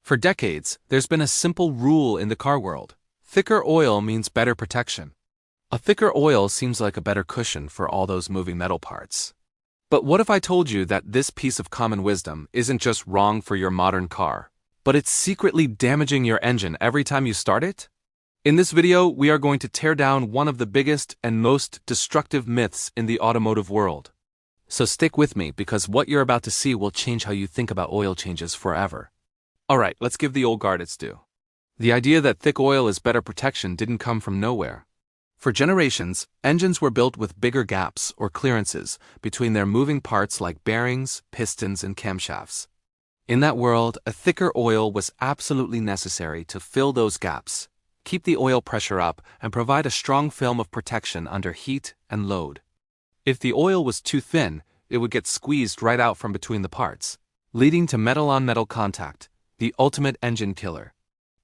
For decades, there's been a simple rule in the car world. Thicker oil means better protection. A thicker oil seems like a better cushion for all those moving metal parts. But what if I told you that this piece of common wisdom isn't just wrong for your modern car, but it's secretly damaging your engine every time you start it? In this video, we are going to tear down one of the biggest and most destructive myths in the automotive world. So stick with me because what you're about to see will change how you think about oil changes forever. Alright, let's give the old guard its due. The idea that thick oil is better protection didn't come from nowhere. For generations, engines were built with bigger gaps or clearances between their moving parts like bearings, pistons, and camshafts. In that world, a thicker oil was absolutely necessary to fill those gaps, keep the oil pressure up, and provide a strong film of protection under heat and load. If the oil was too thin, it would get squeezed right out from between the parts, leading to metal-on-metal contact, the ultimate engine killer.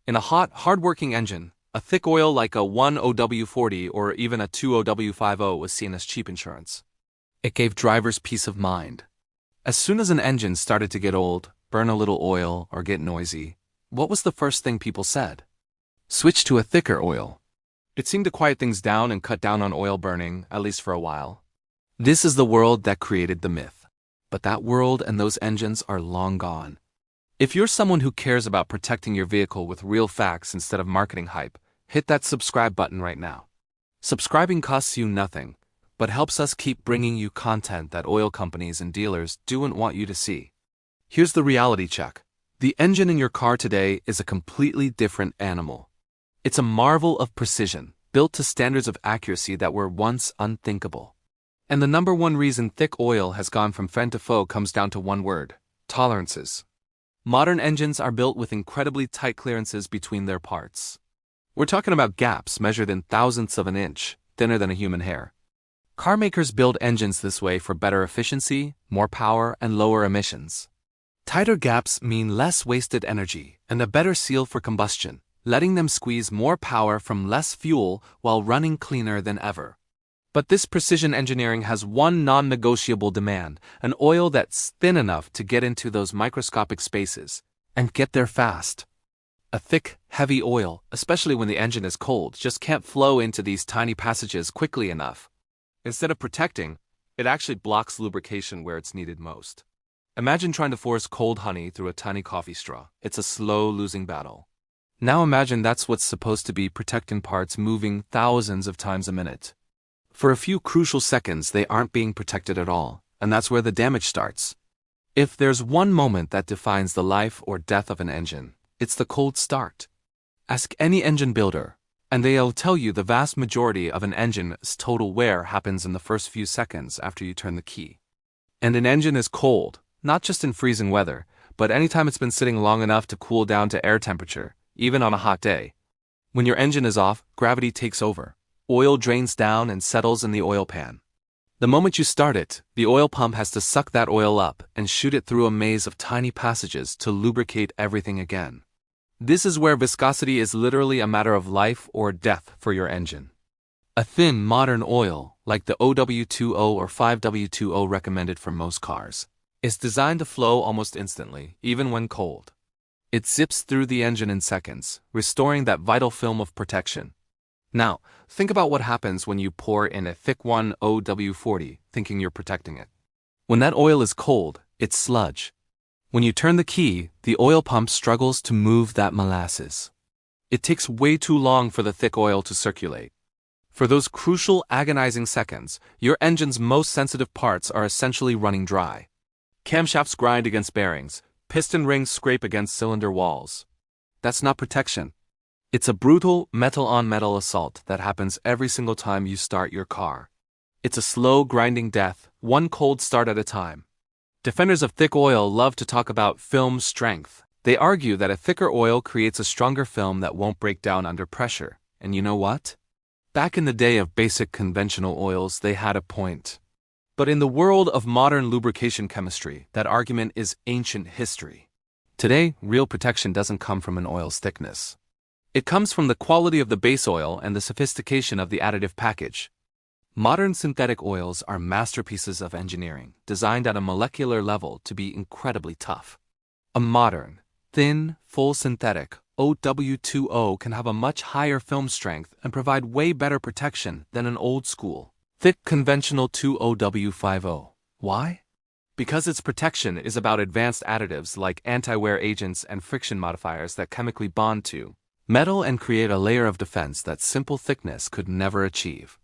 In a hot, hard-working engine, a thick oil like a 1OW40 or even a 2OW50 was seen as cheap insurance. It gave drivers peace of mind. As soon as an engine started to get old, burn a little oil, or get noisy, what was the first thing people said? Switch to a thicker oil. It seemed to quiet things down and cut down on oil burning, at least for a while. This is the world that created the myth. But that world and those engines are long gone. If you're someone who cares about protecting your vehicle with real facts instead of marketing hype, hit that subscribe button right now. Subscribing costs you nothing, but helps us keep bringing you content that oil companies and dealers don't want you to see. Here's the reality check. The engine in your car today is a completely different animal. It's a marvel of precision, built to standards of accuracy that were once unthinkable. And the number one reason thick oil has gone from friend to foe comes down to one word: tolerances. Modern engines are built with incredibly tight clearances between their parts. We're talking about gaps measured in thousandths of an inch, thinner than a human hair. Car makers build engines this way for better efficiency, more power, and lower emissions. Tighter gaps mean less wasted energy and a better seal for combustion, letting them squeeze more power from less fuel while running cleaner than ever. But this precision engineering has one non-negotiable demand: an oil that's thin enough to get into those microscopic spaces, and get there fast. A thick, heavy oil, especially when the engine is cold, just can't flow into these tiny passages quickly enough. Instead of protecting, it actually blocks lubrication where it's needed most. Imagine trying to force cold honey through a tiny coffee straw. It's a slow losing battle. Now imagine that's what's supposed to be protecting parts moving thousands of times a minute. For a few crucial seconds, they aren't being protected at all, and that's where the damage starts. If there's one moment that defines the life or death of an engine, it's the cold start. Ask any engine builder, and they'll tell you the vast majority of an engine's total wear happens in the first few seconds after you turn the key. And an engine is cold, not just in freezing weather, but anytime it's been sitting long enough to cool down to air temperature, even on a hot day. When your engine is off, gravity takes over. Oil drains down and settles in the oil pan. The moment you start it, the oil pump has to suck that oil up and shoot it through a maze of tiny passages to lubricate everything again. This is where viscosity is literally a matter of life or death for your engine. A thin, modern oil, like the OW20 or 5W20 recommended for most cars, is designed to flow almost instantly, even when cold. It zips through the engine in seconds, restoring that vital film of protection. Now, think about what happens when you pour in a thick 1OW40 thinking you're protecting it. When that oil is cold, it's sludge. When you turn the key, the oil pump struggles to move that molasses. It takes way too long for the thick oil to circulate. For those crucial, agonizing seconds, your engine's most sensitive parts are essentially running dry. Camshafts grind against bearings, piston rings scrape against cylinder walls. That's not protection. It's a brutal metal-on-metal assault that happens every single time you start your car. It's a slow, grinding death, one cold start at a time. Defenders of thick oil love to talk about film strength. They argue that a thicker oil creates a stronger film that won't break down under pressure. And you know what? Back in the day of basic conventional oils, they had a point. But in the world of modern lubrication chemistry, that argument is ancient history. Today, real protection doesn't come from an oil's thickness. It comes from the quality of the base oil and the sophistication of the additive package. Modern synthetic oils are masterpieces of engineering, designed at a molecular level to be incredibly tough. A modern, Thin, full synthetic OW2O can have a much higher film strength and provide way better protection than an old-school, thick conventional 2OW50. Why? Because its protection is about advanced additives like anti-wear agents and friction modifiers that chemically bond to metal and create a layer of defense that simple thickness could never achieve.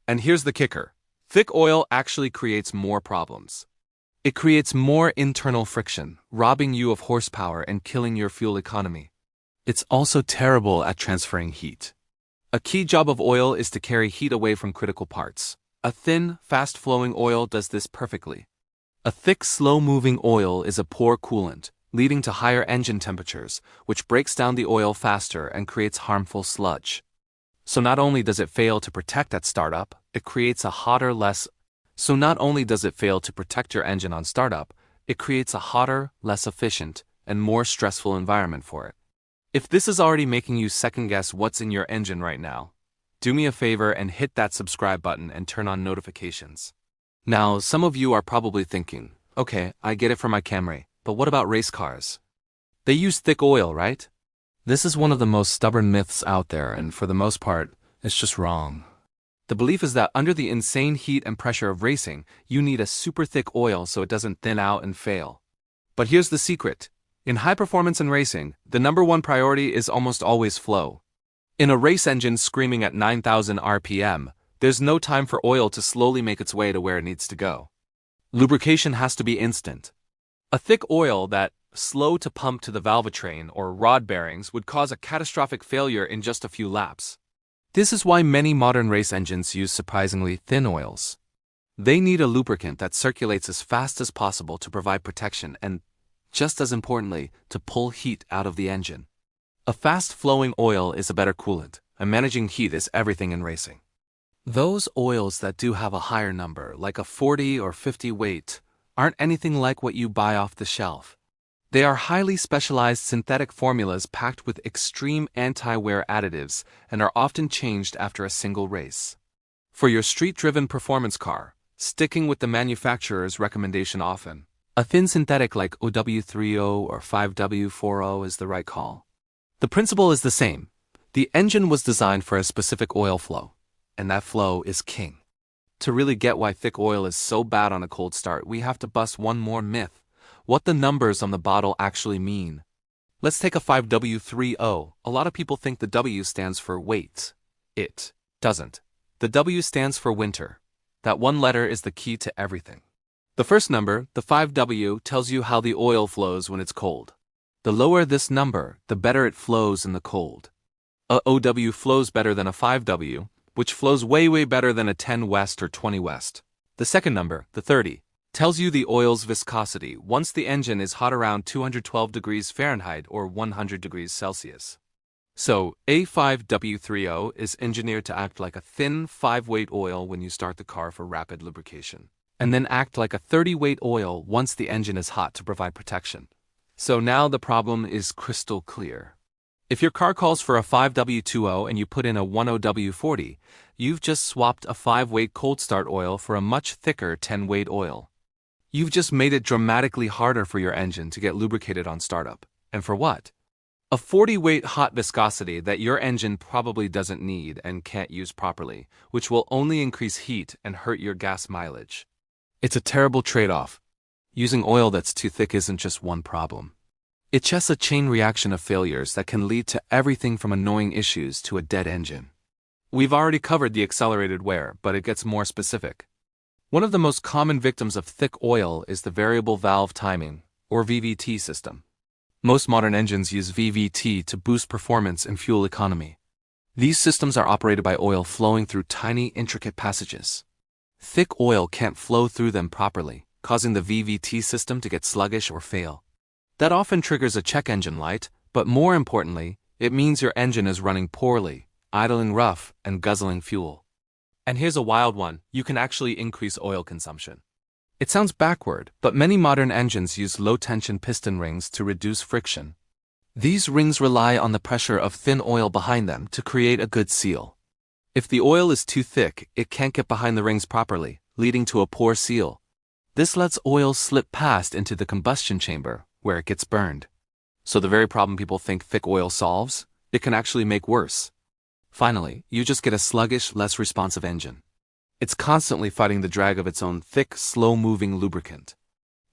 And here's the kicker. Thick oil actually creates more problems. It creates more internal friction, robbing you of horsepower and killing your fuel economy. It's also terrible at transferring heat. A key job of oil is to carry heat away from critical parts. A thin, fast-flowing oil does this perfectly. A thick, slow-moving oil is a poor coolant, leading to higher engine temperatures, which breaks down the oil faster and creates harmful sludge. So not only does it fail to protect at startup, it creates a hotter, less efficient, and more stressful environment for it. If this is already making you second-guess what's in your engine right now, do me a favor and hit that subscribe button and turn on notifications. Now, some of you are probably thinking, okay, I get it for my Camry, but what about race cars? They use thick oil, right? This is one of the most stubborn myths out there, and for the most part, it's just wrong. The belief is that under the insane heat and pressure of racing, you need a super thick oil so it doesn't thin out and fail. But here's the secret. In high performance and racing, the number one priority is almost always flow. In a race engine screaming at 9,000 RPM, there's no time for oil to slowly make its way to where it needs to go. Lubrication has to be instant. A thick oil that, slow to pump to the valvetrain or rod bearings would cause a catastrophic failure in just a few laps. This is why many modern race engines use surprisingly thin oils. They need a lubricant that circulates as fast as possible to provide protection and, just as importantly, to pull heat out of the engine. A fast-flowing oil is a better coolant, and managing heat is everything in racing. Those oils that do have a higher number, like a 40 or 50 weight, aren't anything like what you buy off the shelf. They are highly specialized synthetic formulas packed with extreme anti-wear additives and are often changed after a single race. For your street-driven performance car, sticking with the manufacturer's recommendation often, a thin synthetic like OW30 or 5W40 is the right call. The principle is the same. The engine was designed for a specific oil flow, and that flow is king. To really get why thick oil is so bad on a cold start, we have to bust one more myth: what the numbers on the bottle actually mean. Let's take a 5W30. A lot of people think the W stands for weight. It doesn't. The W stands for winter. That one letter is the key to everything. The first number, the 5W, tells you how the oil flows when it's cold. The lower this number, the better it flows in the cold. A OW flows better than a 5W, which flows way better than a 10 West or 20 West. The second number, the 30, tells you the oil's viscosity once the engine is hot around 212 degrees Fahrenheit or 100 degrees Celsius. So, A5W30 is engineered to act like a thin 5-weight oil when you start the car for rapid lubrication, and then act like a 30-weight oil once the engine is hot to provide protection. So now the problem is crystal clear. If your car calls for a 5W20 and you put in a 10W40, you've just swapped a 5-weight cold start oil for a much thicker 10-weight oil. You've just made it dramatically harder for your engine to get lubricated on startup. And for what? A 40-weight hot viscosity that your engine probably doesn't need and can't use properly, which will only increase heat and hurt your gas mileage. It's a terrible trade-off. Using oil that's too thick isn't just one problem. It's just a chain reaction of failures that can lead to everything from annoying issues to a dead engine. We've already covered the accelerated wear, but it gets more specific. One of the most common victims of thick oil is the variable valve timing, or VVT system. Most modern engines use VVT to boost performance and fuel economy. These systems are operated by oil flowing through tiny, intricate passages. Thick oil can't flow through them properly, causing the VVT system to get sluggish or fail. That often triggers a check engine light, but more importantly, it means your engine is running poorly, idling rough, and guzzling fuel. And here's a wild one: you can actually increase oil consumption. It sounds backward, but many modern engines use low-tension piston rings to reduce friction. These rings rely on the pressure of thin oil behind them to create a good seal. If the oil is too thick, it can't get behind the rings properly, leading to a poor seal. This lets oil slip past into the combustion chamber, where it gets burned. So the very problem people think thick oil solves, it can actually make worse. Finally, you just get a sluggish, less responsive engine. It's constantly fighting the drag of its own thick, slow-moving lubricant.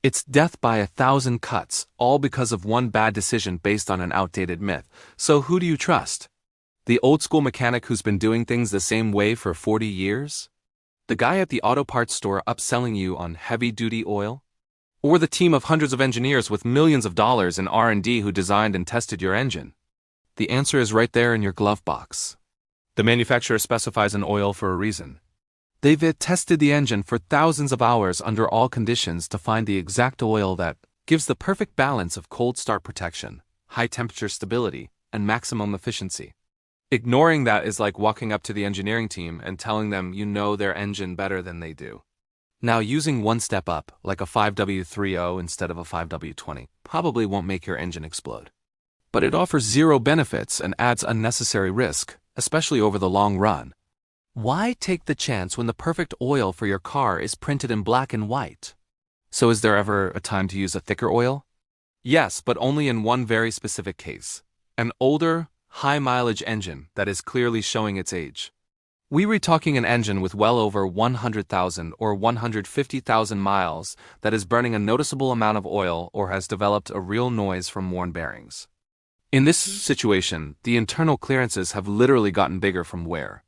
It's death by 1,000 cuts, all because of one bad decision based on an outdated myth. So who do you trust? The old-school mechanic who's been doing things the same way for 40 years? The guy at the auto parts store upselling you on heavy-duty oil? Or the team of hundreds of engineers with millions of dollars in R&D who designed and tested your engine? The answer is right there in your glove box. The manufacturer specifies an oil for a reason. They've tested the engine for thousands of hours under all conditions to find the exact oil that gives the perfect balance of cold start protection, high temperature stability, and maximum efficiency. Ignoring that is like walking up to the engineering team and telling them you know their engine better than they do. Now, using one step up, like a 5W30 instead of a 5W20, probably won't make your engine explode. But it offers zero benefits and adds unnecessary risk, especially over the long run. Why take the chance when the perfect oil for your car is printed in black and white? So is there ever a time to use a thicker oil? Yes, but only in one very specific case. An older, high-mileage engine that is clearly showing its age. We're talking an engine with well over 100,000 or 150,000 miles that is burning a noticeable amount of oil or has developed a real noise from worn bearings. In this situation, the internal clearances have literally gotten bigger from wear.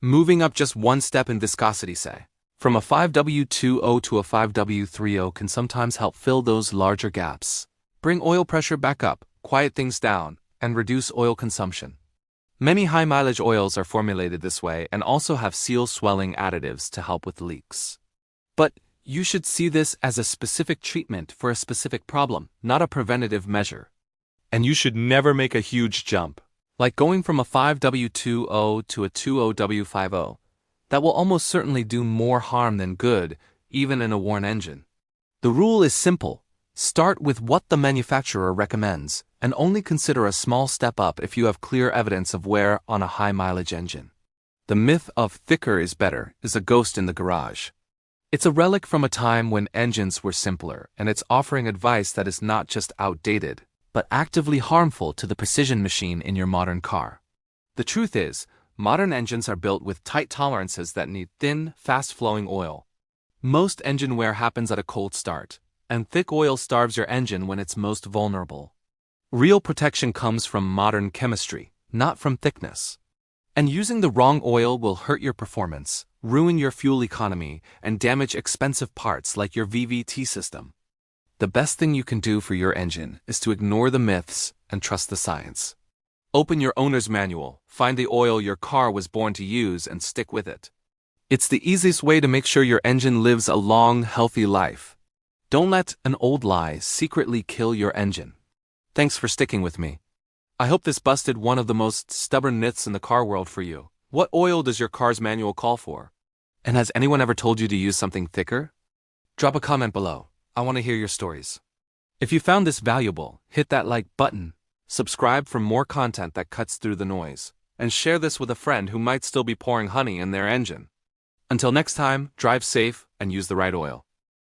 Moving up just one step in viscosity, say, from a 5W20 to a 5W30 can sometimes help fill those larger gaps, bring oil pressure back up, quiet things down, and reduce oil consumption. Many high-mileage oils are formulated this way and also have seal swelling additives to help with leaks. But you should see this as a specific treatment for a specific problem, not a preventative measure. And you should never make a huge jump, like going from a 5W20 to a 20W50. That will almost certainly do more harm than good, even in a worn engine. The rule is simple. Start with what the manufacturer recommends, and only consider a small step up if you have clear evidence of wear on a high-mileage engine. The myth of thicker is better is a ghost in the garage. It's a relic from a time when engines were simpler, and it's offering advice that is not just outdated, but actively harmful to the precision machine in your modern car. The truth is, modern engines are built with tight tolerances that need thin, fast-flowing oil. Most engine wear happens at a cold start, and thick oil starves your engine when it's most vulnerable. Real protection comes from modern chemistry, not from thickness. And using the wrong oil will hurt your performance, ruin your fuel economy, and damage expensive parts like your VVT system. The best thing you can do for your engine is to ignore the myths and trust the science. Open your owner's manual, find the oil your car was born to use, and stick with it. It's the easiest way to make sure your engine lives a long, healthy life. Don't let an old lie secretly kill your engine. Thanks for sticking with me. I hope this busted one of the most stubborn myths in the car world for you. What oil does your car's manual call for? And has anyone ever told you to use something thicker? Drop a comment below. I want to hear your stories. If you found this valuable, hit that like button, subscribe for more content that cuts through the noise, and share this with a friend who might still be pouring honey in their engine. Until next time, drive safe and use the right oil.